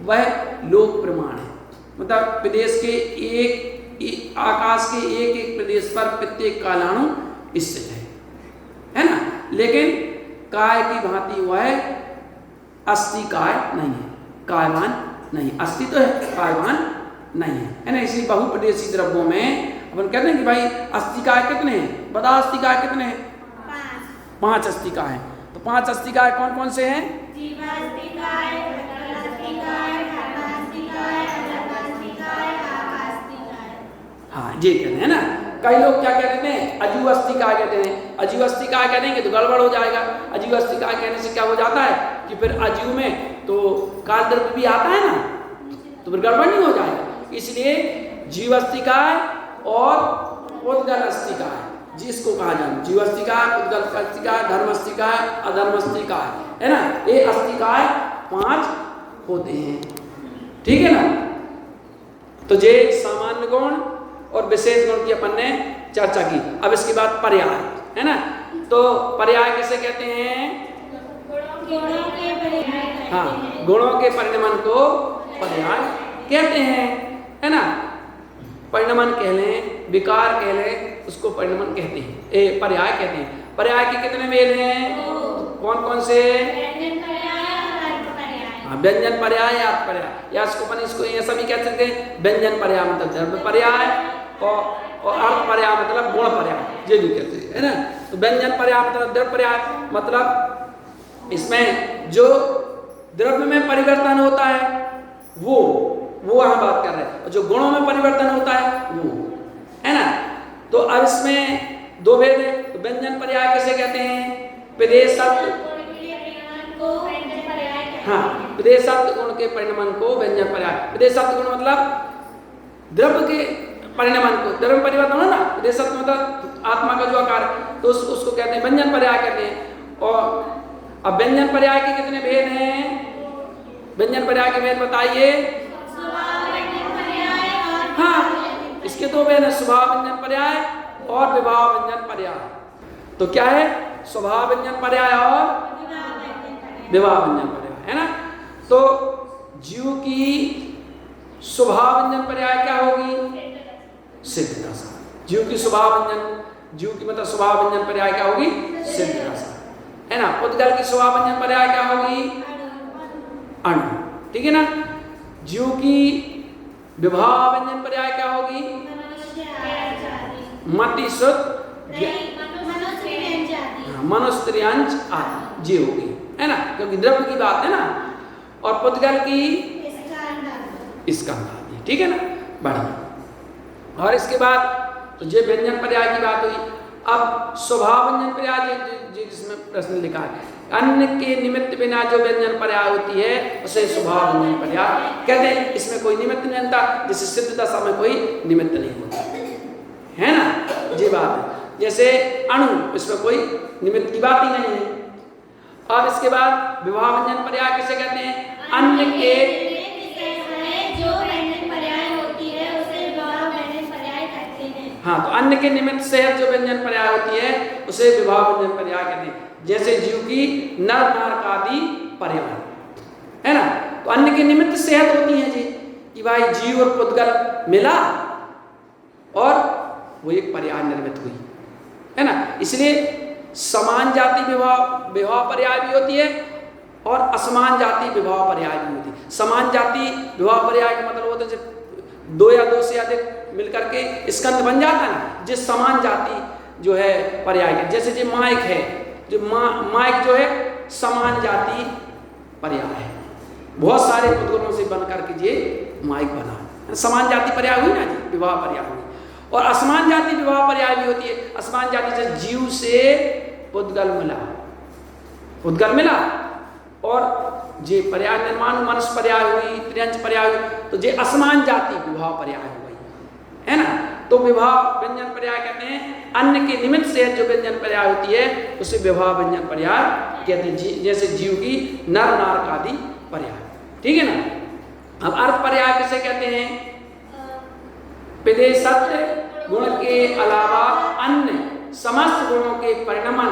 S1: वह लोक प्रमाण है। मतलब प्रदेश के आकाश के एक प्रदेश पर प्रत्येक कालाणु स्थित है ना। लेकिन काय की भांति वह अस्थि काय नहीं है, कायवान नहीं। अस्थि तो है, कायवान नहीं है ना। इसलिए बहुप्रदेशी द्रव्यों में अपन कहते हैं कि भाई अस्थिकाय कितने हैं? बता, अस्थिकाय कितने हैं? 5 अस्थिकाय हैं। तो 5 अस्थिकाय कौन कौन से हैं? हाँ, ये कहते हैं ना। कई लोग क्या कहते हैं? अजीव अस्थिकाय कहते हैं। अजीव अस्थिकाय कहेंगे तो गड़बड़ हो जाएगा। अजीव अस्थिकाय कहने से क्या हो जाता है कि फिर अजीव में तो काल द्रव्य भी आता है ना, तो फिर गड़बड़ नहीं हो जाएगा। इसलिए जीव अस्थिकाय और पुद्गल अस्थिकाय जिसको कहा जाए, जीव अस्थिकाय, पुद्गल अस्थिकाय, धर्म अस्थिकाय, अधर्म अस्थिकाय, है ना। ये अस्थिकाय 5 होते हैं, ठीक है ना। तो ये सामान्य गुण और विशेष गुण की अपन ने चर्चा की। अब इसके बाद पर्याय, है ना। तो पर्याय किसे कहते हैं? हाँ, गुणों के परिणमन को पर्याय कहते हैं, है ना। परिणमन कह लें, विकार कह लें, उसको परिणमन कहते हैं, पर्याय कहते हैं। पर्याय के कितने भेद हैं? कौन कौन से? व्यंजन पर्याय, अर्थ पर्याय, या इसको अपन इसको ऐसा भी कह सकते हैं, व्यंजन पर्याय मतलब धर्म पर्याय और अर्थ पर्याय मतलब गुण पर्याय, ये भी कहते हैं, है ना। तो व्यंजन पर्याय मतलब द्रव्य पर्याय, मतलब इसमें जो द्रव्य में परिवर्तन होता है वो हम बात कर रहे हैं, और जो गुणों में परिवर्तन होता है वो, है ना। तो अब इसमें 2 भेद है। तो व्यंजन पर्याय किसे कहते हैं? प्रदेश शब्द, हाँ, प्रदेश शब्द गुण के परिणमन को व्यंजन पर्याय। प्रदेश शब्द गुण मतलब द्रव्य के परिणमन को, द्रव्य परिवर्तन हो ना, प्रदेश शब्द मतलब आत्मा का जो आकार, तो उसको कहते हैं व्यंजन पर्याय कहते हैं। और अब व्यंजन पर्याय के कितने भेद हैं? व्यंजन पर्याय के भेद बताइए। हाँ, इसके 2 भेद हैं, स्वभाव व्यंजन पर्याय और विभाव व्यंजन पर्याय। तो क्या है? स्वभाव व्यंजन पर्याय और विभाव व्यंजन पर्याय, है ना। तो जीव की स्वभाव व्यंजन पर्याय क्या होगी? सिद्ध दशा। जीव की स्वभाव व्यंजन, जीव की मतलब स्वभाव व्यंजन पर्याय क्या होगी? सिद्ध दशा, है ना। पुद्गल की स्वभाव व्यंजन पर्याय क्या होगी? अणु, ठीक है ना। जीव की विभाव व्यंजन पर्याय क्या होगी? मति शुद्ध, मनुस्त्रियंच आदि, ये होगी, है ना, क्योंकि द्रव्य की बात है ना, और पुद्गल की स्कंध आदि, ठीक है ना, बढ़िया। और इसके बाद तो ये व्यंजन पर्याय की बात हुई। अब स्वभाव व्यंजन पर्याय जिसमें प्रश्न लिखा है, अन्य के निमित्त बिना जो व्यंजन पर्याय होती है उसे स्वभाव व्यंजन पर्याय कहते हैं। इसमें कोई निमित्त नहीं बनता, जैसे सिद्ध दशा में कोई निमित्त नहीं होता, है ना, ये बात है। जैसे अणु, इसमें कोई निमित्त की बात ही नहीं है। अब इसके बाद विवाह व्यंजन पर्याय किसे कहते हैं? अन्य के
S2: जो व्यंजन पर्याय होती है उसे विवाह व्यंजन पर्याय कहते हैं।
S1: हाँ, तो अन्य के निमित्त से जो व्यंजन पर्याय होती है उसे विवाह व्यंजन पर्याय कहते हैं। जैसे जीव की नर नारक आदि पर्याय, है ना, तो अन्य के निमित्त सेहत होती है जी, कि भाई जीव और पुद्गल मिला और वो एक पर्याय निर्मित हुई, है ना। इसलिए समान जाति विवाह पर्याय भी होती है और असमान जाति विवाह पर्याय भी होती है। समान जाति विवाह पर्याय का मतलब होता है जब दो या दो से अधिक मिलकर के स्कंद बन जाता है ना, जिस समान जाति जो है पर्याय के, जैसे जो माइक है, जो माइक जो है समान जाति पर्याय है, बहुत सारे पुद्गलों से बन करके ये माइक बना, समान जाति पर्याय हुई ना जी, विवाह पर्याय हुई। और असमान जाति विवाह पर्याय भी होती है। असमान जाति से जीव से पुद्गल मिला और जे पर्याय निर्माण मनुष्य पर्याय हुई, त्रियंच पर्याय हुई, तो जे असमान जाति विवाह पर्याय हो गई, है ना। तो विवाह व्यंजन पर्याय कहते हैं अन्य के निमित्त से जो व्यंजन पर्याय होती है उसे विवाह व्यंजन पर्याय कहते हैं। जैसे जीव की नर नारक आदि पर्याय, ठीक है ना। अब अर्थ पर्याय किसे कहते हैं? विदेशत्व गुण के अलावा अन्य समस्त गुणों के परिणमन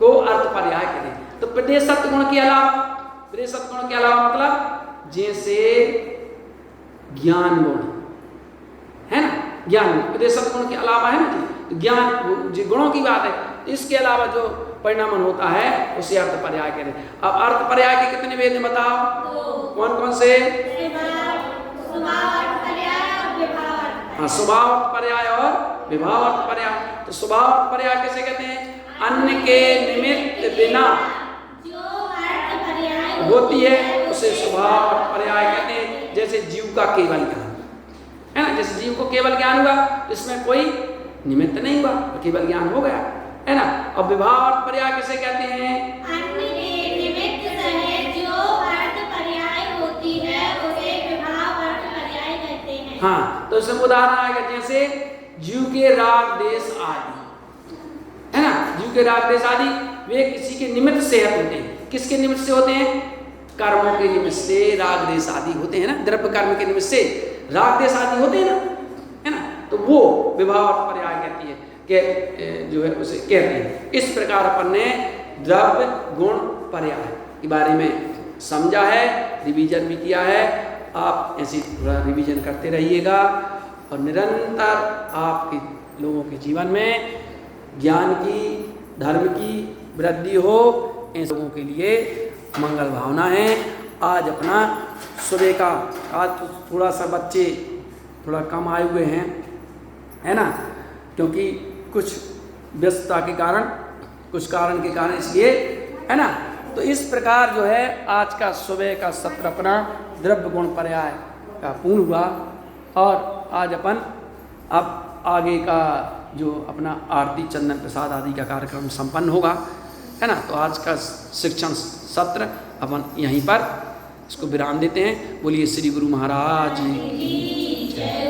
S1: को अर्थ पर्याय कहते हैं। तो विदेशत्व गुण के अलावा मतलब जैसे ज्ञान गुण है ना, ज्ञान विदेशत्व गुण के अलावा है ना जी, ज्ञान जो गुणों की बात है, इसके अलावा जो परिणमन होता है उसे अर्थ पर्याय कहते हैं। अब अर्थ पर्याय के कितने भेद हैं बताओ? कौन कौन से? हाँ, स्वभाव पर्याय और विभाव अर्थ पर्याय। तो स्वभाव पर्याय कैसे कहते हैं? अन्य के निमित्त बिना
S2: जो अर्थ पर्याय
S1: होती है उसे स्वभाव अर्थ पर्याय कहते हैं। जैसे जीव का केवल ज्ञान है ना, जैसे जीव को केवल ज्ञान हुआ, इसमें कोई निमित्त नहीं हुआ, तो केवल ज्ञान हो गया, है ना। अब विभाव अर्थ पर्याय किसे कहते हैं?
S2: अन्य के निमित्त सहित जो अर्थ पर्याय होती है उसे विभाव अर्थ पर्याय कहते हैं।
S1: हाँ, तो इसमें उदाहरण आएगा जैसे जीव के राग देश आदि, है ना, जीव के राग देश आदि वे किसी के निमित्त से होते हैं। किसके निमित्त से होते हैं? कर्मों के निमित्त से राग देश आदि होते हैं ना, द्रव्य कर्म के निमित्त से राग देश आदि होते हैं ना, है ना। तो वो विभाव अर्थ पर्याय कहती है कि जो है उसे कहते हैं। इस प्रकार अपन ने द्रव्य गुण पर्याय के बारे में समझा है, रिवीजन भी किया है। आप ऐसी थोड़ा रिवीजन करते रहिएगा और निरंतर आपके लोगों के जीवन में ज्ञान की, धर्म की वृद्धि हो, ऐसे लोगों के लिए मंगल भावना है। आज अपना सुबह का, आज तो थोड़ा सा बच्चे थोड़ा कम आए हुए हैं, है ना, क्योंकि कुछ व्यस्तता के कारण, कुछ कारण के कारण, इसलिए, है ना। तो इस प्रकार जो है आज का सुबह का सत्र अपना द्रव्य गुण पर्याय का पूर्ण हुआ। और आज अपन अब आगे का जो अपना आरती चंदन प्रसाद आदि का कार्यक्रम संपन्न होगा, है ना। तो आज का शिक्षण सत्र अपन यहीं पर इसको विराम देते हैं। बोलिए श्री गुरु महाराज की जय।